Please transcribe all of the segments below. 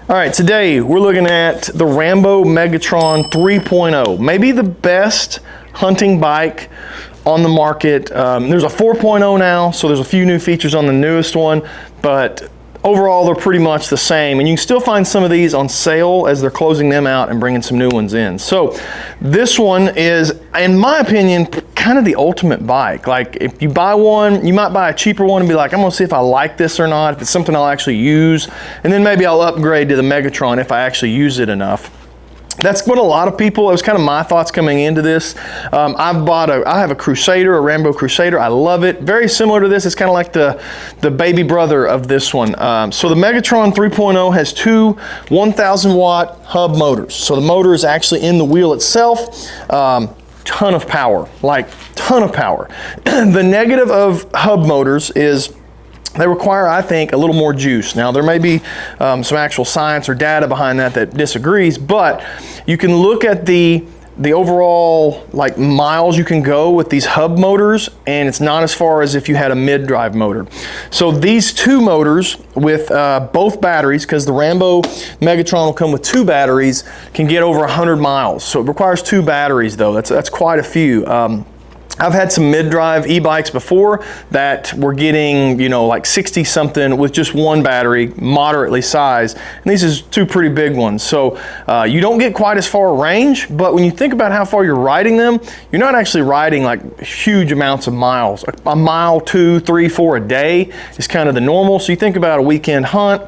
All right, today we're looking at the Rambo Megatron 3.0, maybe the best hunting bike on the market. There's a 4.0 now, so there's a few new features on the newest one, but overall they're pretty much the same, and you can still find some of these on sale as they're closing them out and bringing some new ones in. So this one is, in my opinion, kind of the ultimate bike. Like if you buy one, you might buy a cheaper one and be like, I'm gonna see if I like this or not, if it's something I'll actually use, and then maybe I'll upgrade to the Megatron if I actually use it enough. That's what a lot of people, it was kind of my thoughts coming into this. I have a Crusader, a Rambo Crusader. I love it. Very similar to this. It's kind of like the baby brother of this one. So the Megatron 3.0 has two 1,000 watt hub motors. So the motor is actually in the wheel itself. Ton of power, like ton of power. The negative of hub motors is they require, I think, a little more juice. Now, there may be some actual science or data behind that disagrees, but you can look at the overall like miles you can go with these hub motors, and it's not as far as if you had a mid-drive motor. So these two motors with both batteries, because the Rambo Megatron will come with two batteries, can get over 100 miles. So it requires two batteries though. That's quite a few. I've had some mid-drive e-bikes before that were getting, you know, like 60 something with just one battery, moderately sized, and these is two pretty big ones. So you don't get quite as far range, but when you think about how far you're riding them, you're not actually riding like huge amounts of miles. A mile, 2, 3, 4 a day is kind of the normal. So you think about a weekend hunt,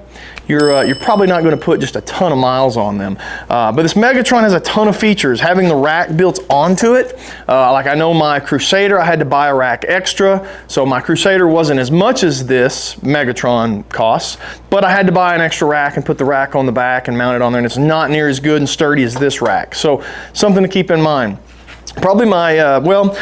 you're probably not going to put just a ton of miles on them. But this Megatron has a ton of features. Having the rack built onto it, like I know my Crusader, I had to buy a rack extra, so my Crusader wasn't as much as this Megatron costs, but I had to buy an extra rack and put the rack on the back and mount it on there, and it's not near as good and sturdy as this rack. So something to keep in mind. Probably my, well,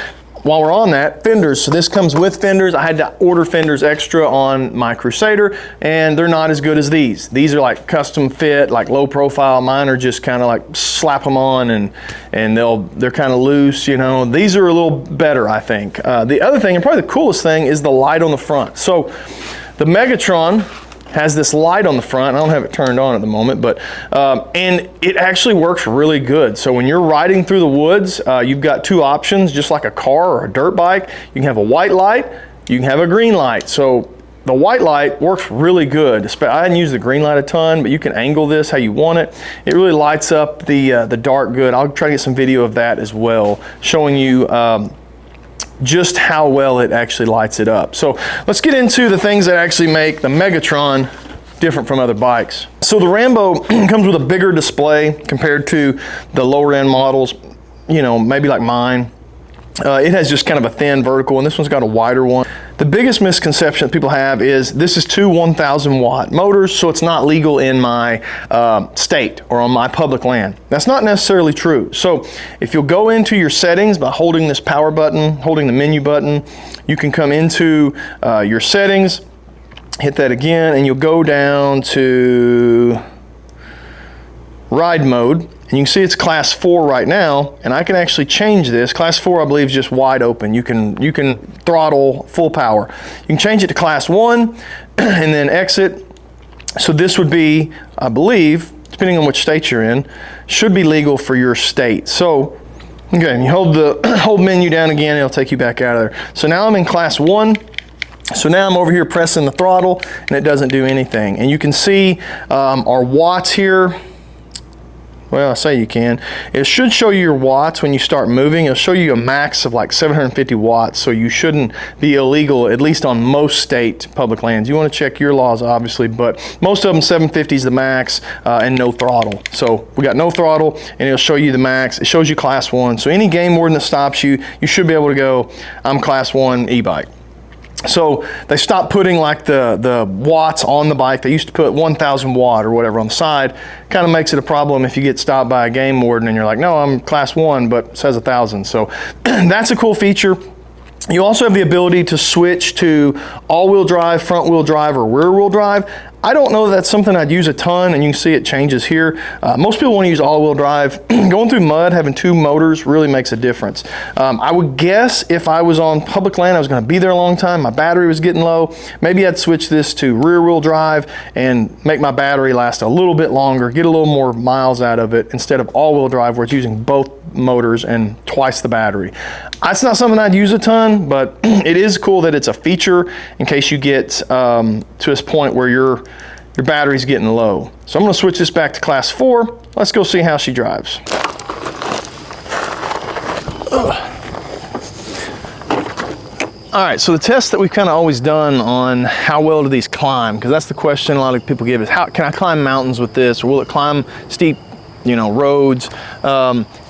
while we're on that, fenders. So this comes with fenders. I had to order fenders extra on my Crusader, and they're not as good as these. These are like custom fit, like low profile. Mine are just kind of like slap them on and they're kind of loose, you know. These are a little better, I think. The other thing, and probably the coolest thing, is the light on the front. So the Megatron has this light on the front. I don't have it turned on at the moment, but and it actually works really good. So when you're riding through the woods, you've got two options, just like a car or a dirt bike. You can have a white light, you can have a green light. So the white light works really good. I hadn't used the green light a ton, but you can angle this how you want it. It really lights up the dark good. I'll try to get some video of that as well, showing you just how well it actually lights it up. So let's get into the things that actually make the Megatron different from other bikes. So the Rambo comes with a bigger display compared to the lower end models, you know, maybe like mine. It has just kind of a thin vertical, and this one's got a wider one. The biggest misconception that people have is this is two 1,000 watt motors, so it's not legal in my state or on my public land. That's not necessarily true. So if you'll go into your settings by holding this power button, holding the menu button, you can come into your settings, hit that again, and you'll go down to ride mode. And you can see it's class 4 right now, and I can actually change this. Class 4, I believe, is just wide open. You can throttle full power. You can change it to class 1 and then exit. So this would be, I believe, depending on which state you're in, should be legal for your state. So, okay, and you hold the hold menu down again, it'll take you back out of there. So now I'm in class 1. So now I'm over here pressing the throttle, and it doesn't do anything. And you can see our watts here. Well, I say you can. It should show you your watts when you start moving. It'll show you a max of like 750 watts, so you shouldn't be illegal, at least on most state public lands. You want to check your laws, obviously, but most of them 750 is the max and no throttle. So we got no throttle, and it'll show you the max. It shows you class 1. So any game warden that stops you, you should be able to go, I'm class 1 e-bike. So they stopped putting like the watts on the bike. They used to put 1,000 watt or whatever on the side. Kind of makes it a problem if you get stopped by a game warden and you're like, no, I'm class 1, but it says 1,000. So that's a cool feature. You also have the ability to switch to all-wheel drive, front-wheel drive, or rear-wheel drive. I don't know that that's something I'd use a ton, and you can see it changes here. Most people want to use all-wheel drive. Going through mud, having 2 motors really makes a difference. I would guess if I was on public land, I was going to be there a long time, my battery was getting low, maybe I'd switch this to rear-wheel drive and make my battery last a little bit longer, get a little more miles out of it, instead of all-wheel drive where it's using both motors and twice the battery. That's not something I'd use a ton, but it is cool that it's a feature in case you get to this point where your battery's getting low. So I'm going to switch this back to class 4. Let's go see how she drives. All right, so the test that we've kind of always done on how well do these climb, because that's the question a lot of people give is, how can I climb mountains with this, or will it climb steep, roads?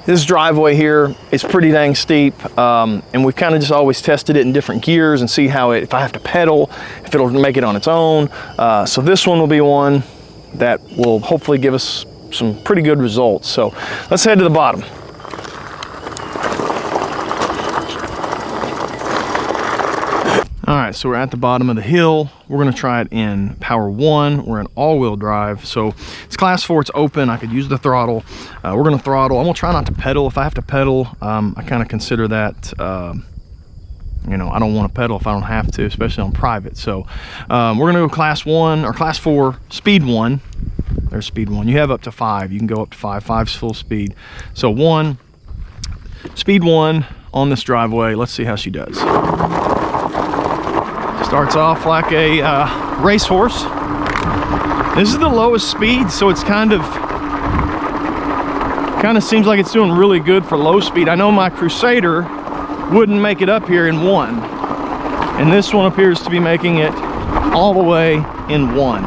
This driveway here is pretty dang steep, and we've kind of just always tested it in different gears and see how if I have to pedal, if it'll make it on its own. So this one will be one that will hopefully give us some pretty good results. So let's head to the bottom. All right, so we're at the bottom of the hill. We're gonna try it in power 1. We're in all-wheel drive. So it's class 4, it's open. I could use the throttle. We're gonna throttle. I'm gonna try not to pedal. If I have to pedal, I kind of consider that, I don't wanna pedal if I don't have to, especially on private. So we're gonna go class 1 or class 4, speed 1. There's speed 1. You have up to 5. You can go up to 5. 5's full speed. So 1, speed 1 on this driveway. Let's see how she does. Starts off like a racehorse. This is the lowest speed, so it's kind of seems like it's doing really good for low speed. I know my Crusader wouldn't make it up here in 1, and this one appears to be making it all the way in 1.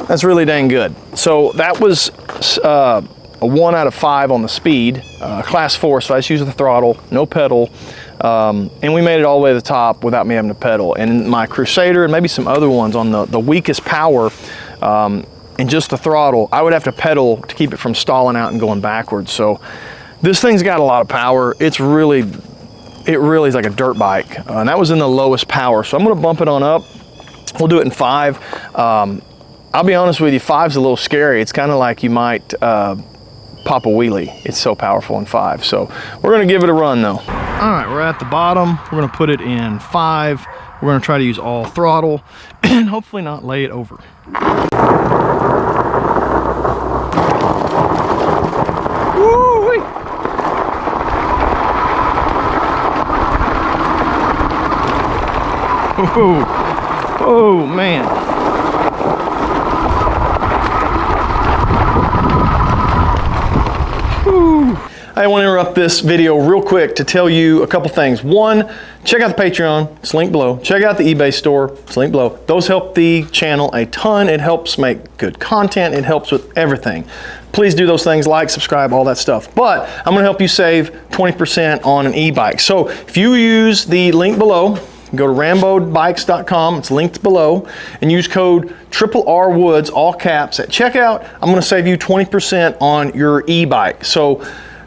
That's really dang good. So that was a 1 out of 5 on the speed, class 4, so I just used the throttle, no pedal, and we made it all the way to the top without me having to pedal. And my Crusader and maybe some other ones on the weakest power and just the throttle, I would have to pedal to keep it from stalling out and going backwards. So this thing's got a lot of power. It really is like a dirt bike, and that was in the lowest power. So I'm gonna bump it on up. We'll do it in 5. I'll be honest with you, 5's a little scary. It's kind of like you might pop a wheelie. It's so powerful in 5. So we're gonna give it a run though. All right, we're at the bottom. We're gonna put it in 5. We're gonna try to use all throttle and hopefully not lay it over. Woo-wee. Oh man. I want to interrupt this video real quick to tell you a couple things. 1, check out the Patreon, it's linked below. Check out the eBay store, it's linked below. Those help the channel a ton. It helps make good content. It helps with everything. Please do those things, like, subscribe, all that stuff. But I'm going to help you save 20% on an e-bike. So if you use the link below, go to rambobikes.com, it's linked below, and use code RRWOODS, all caps, at checkout. I'm going to save you 20% on your e-bike. So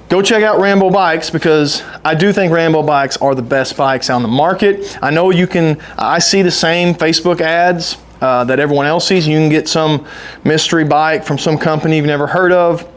go check out Rambo Bikes, because I do think Rambo Bikes are the best bikes on the market. I know I see the same Facebook ads that everyone else sees. You can get some mystery bike from some company you've never heard of,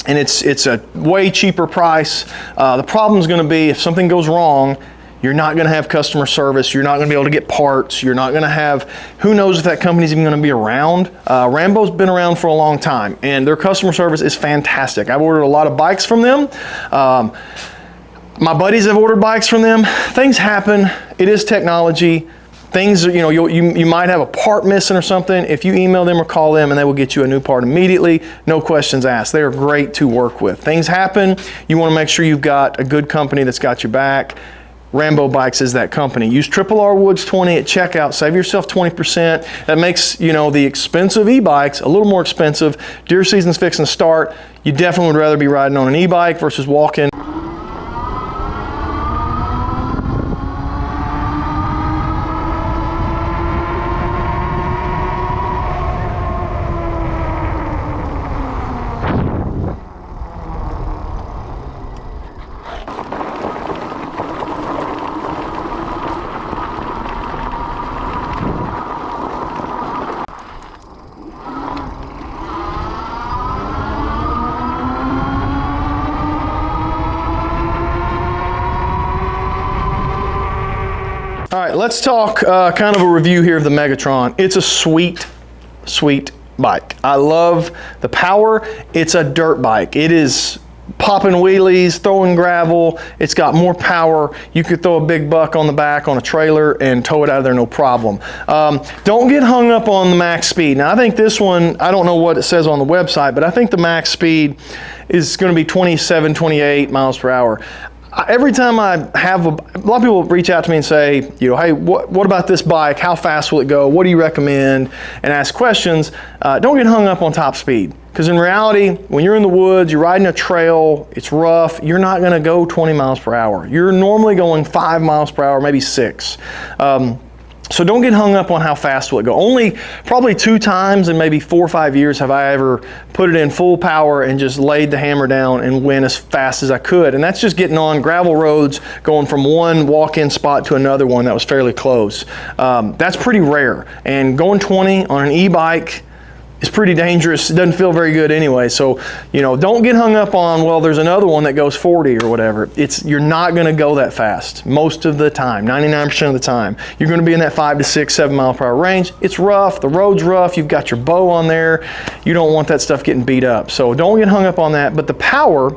and it's a way cheaper price. The problem is going to be if something goes wrong, you're not going to have customer service. You're not going to be able to get parts. You're not going to have, who knows if that company's even going to be around. Rambo's been around for a long time, and their customer service is fantastic. I've ordered a lot of bikes from them. My buddies have ordered bikes from them. Things happen. It is technology. Things, you might have a part missing or something. If you email them or call them, and they will get you a new part immediately, no questions asked. They are great to work with. Things happen. You want to make sure you've got a good company that's got your back. Rambo Bikes is that company. Use RRWOODS20 at checkout. Save yourself 20%. That makes, the expensive e-bikes a little more expensive. Deer season's fixing to start. You definitely would rather be riding on an e-bike versus walking. right, let's talk kind of a review here of the Megatron. It's a sweet, sweet bike. I love the power. It's a dirt bike. It is popping wheelies, throwing gravel. It's got more power. You could throw a big buck on the back on a trailer and tow it out of there no problem. Don't get hung up on the max speed. Now I think this one, I don't know what it says on the website, but I think the max speed is going to be 27, 28 miles per hour. Every time I have a lot of people reach out to me and say, you know, hey, what about this bike? How fast will it go? What do you recommend? And ask questions. Don't get hung up on top speed. Because in reality, when you're in the woods, you're riding a trail, it's rough, you're not going to go 20 miles per hour. You're normally going 5 miles per hour, maybe 6. So don't get hung up on how fast will it go. Only probably 2 times in maybe 4 or 5 years have I ever put it in full power and just laid the hammer down and went as fast as I could. And that's just getting on gravel roads, going from one walk-in spot to another one that was fairly close. That's pretty rare. And going 20 on an e-bike, it's pretty dangerous. It doesn't feel very good anyway. So, you know, don't get hung up on, well, there's another one that goes 40 or whatever. You're not going to go that fast most of the time, 99% of the time. You're going to be in that 5 to 6, 7 mile per hour range. It's rough. The road's rough. You've got your bow on there. You don't want that stuff getting beat up. So don't get hung up on that. But the power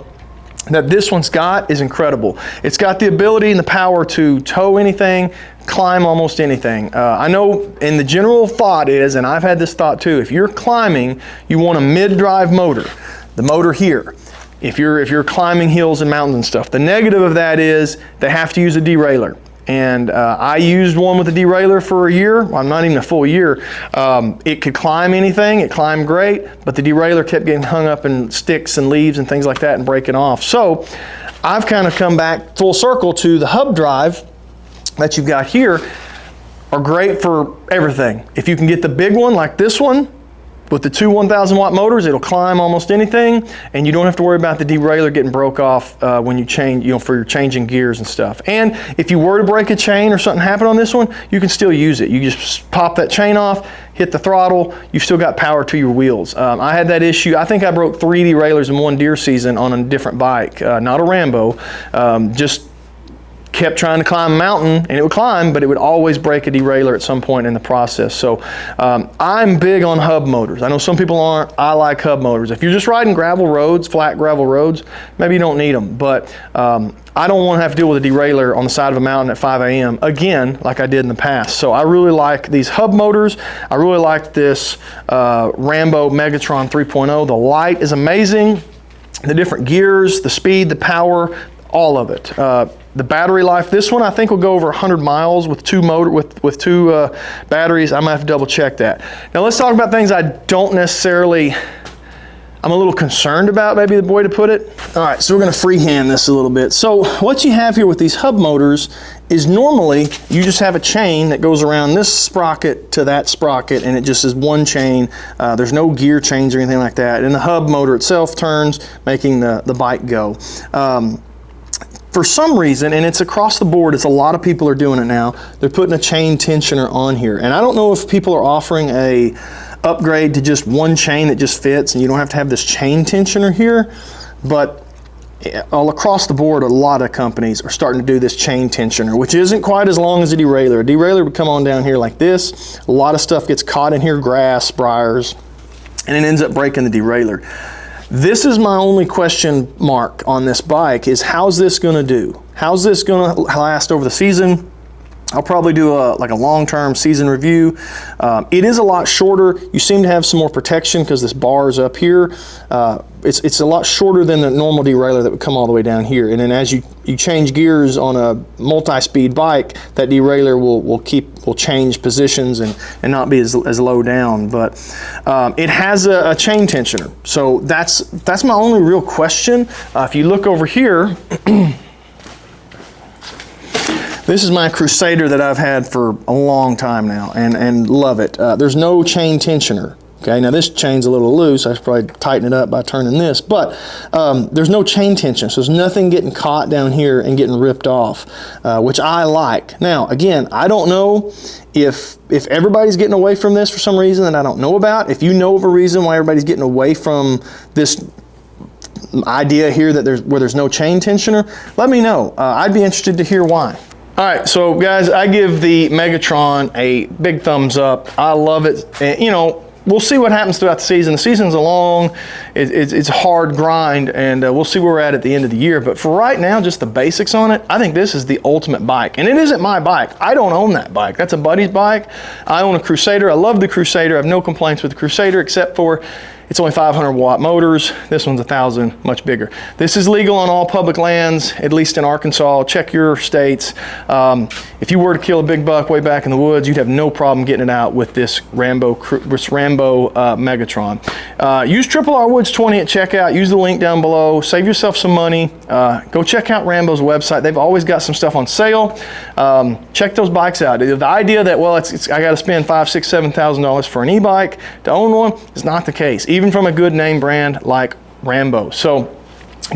that this one's got is incredible. It's got the ability and the power to tow anything, climb almost anything. I know in the general thought is, and I've had this thought too, if you're climbing, you want a mid-drive motor, the motor here. If you're climbing hills and mountains and stuff. The negative of that is they have to use a derailleur. And I used one with a derailleur for a year. Well, not even a full year. It could climb anything. It climbed great, but the derailleur kept getting hung up in sticks and leaves and things like that and breaking off. So I've kind of come back full circle to the hub drive that you've got here are great for everything. If you can get the big one like this one, with the 2 1,000 watt motors, it'll climb almost anything, and you don't have to worry about the derailleur getting broke off when you change, you know, for your changing gears and stuff. And if you were to break a chain or something happen on this one, you can still use it. You just pop that chain off, hit the throttle, you've still got power to your wheels. I had that issue. I think I broke 3 derailleurs in one deer season on a different bike, not a Rambo, just kept trying to climb a mountain, and it would climb, but it would always break a derailleur at some point in the process. So I'm big on hub motors. I know some people aren't. I like hub motors. If you're just riding gravel roads, flat gravel roads, maybe you don't need them. But I don't want to have to deal with a derailleur on the side of a mountain at 5 a.m. again, like I did in the past. So I really like these hub motors. I really like this Rambo Megatron 3.0. The light is amazing. The different gears, the speed, the power, all of it. The battery life, this one I think will go over 100 miles with two batteries. I might have to double check that. Now let's talk about things I don't necessarily, I'm a little concerned about, maybe the way to put it. All right, so we're gonna freehand this a little bit. So what you have here with these hub motors is normally you just have a chain that goes around this sprocket to that sprocket, and it just is one chain. There's no gear change or anything like that. And the hub motor itself turns, making the bike go. For some reason, and it's across the board, it's a lot of people are doing it now, they're putting a chain tensioner on here. And I don't know if people are offering a upgrade to just one chain that just fits and you don't have to have this chain tensioner here, but all across the board, a lot of companies are starting to do this chain tensioner, which isn't quite as long as a derailleur. A derailleur would come on down here like this. A lot of stuff gets caught in here, grass, briars, and it ends up breaking the derailleur. This is my only question mark on this bike is how's this gonna do? How's this gonna last over the season? I'll probably do a long-term season review. It is a lot shorter. You seem to have some more protection because this bar is up here. It's a lot shorter than the normal derailleur that would come all the way down here. And then as you change gears on a multi-speed bike, that derailleur will change positions and not be as low down. But it has a chain tensioner. So that's my only real question. If you look over here, this is my Crusader that I've had for a long time now and love it. There's no chain tensioner. Okay, now this chain's a little loose. I should probably tighten it up by turning this, but there's no chain tension, so there's nothing getting caught down here and getting ripped off, which I like. Now, again, I don't know if everybody's getting away from this for some reason that I don't know about. If you know of a reason why everybody's getting away from this idea here that where there's no chain tensioner, let me know. I'd be interested to hear why. All right, so guys, I give the Megatron a big thumbs up. I love it. And, you know, we'll see what happens throughout the season. The season's a long, it's a hard grind, and we'll see where we're at the end of the year. But for right now, just the basics on it, I think this is the ultimate bike. And it isn't my bike. I don't own that bike. That's a buddy's bike. I own a Crusader. I love the Crusader. I have no complaints with the Crusader, except for it's only 500 watt motors. This one's 1,000, much bigger. This is legal on all public lands, at least in Arkansas. Check your states. If you were to kill a big buck way back in the woods, you'd have no problem getting it out with this Rambo Megatron. Use R Woods 20 at checkout. Use the link down below. Save yourself some money. Go check out Rambo's website. They've always got some stuff on sale. Check those bikes out. The idea that, well, I got to spend $5,000, $6,000, $7,000 for an e-bike to own one is not the case, even from a good name brand like Rambo. So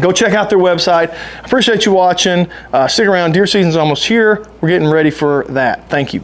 go check out their website. I appreciate you watching. Stick around. Deer season's almost here. We're getting ready for that. Thank you.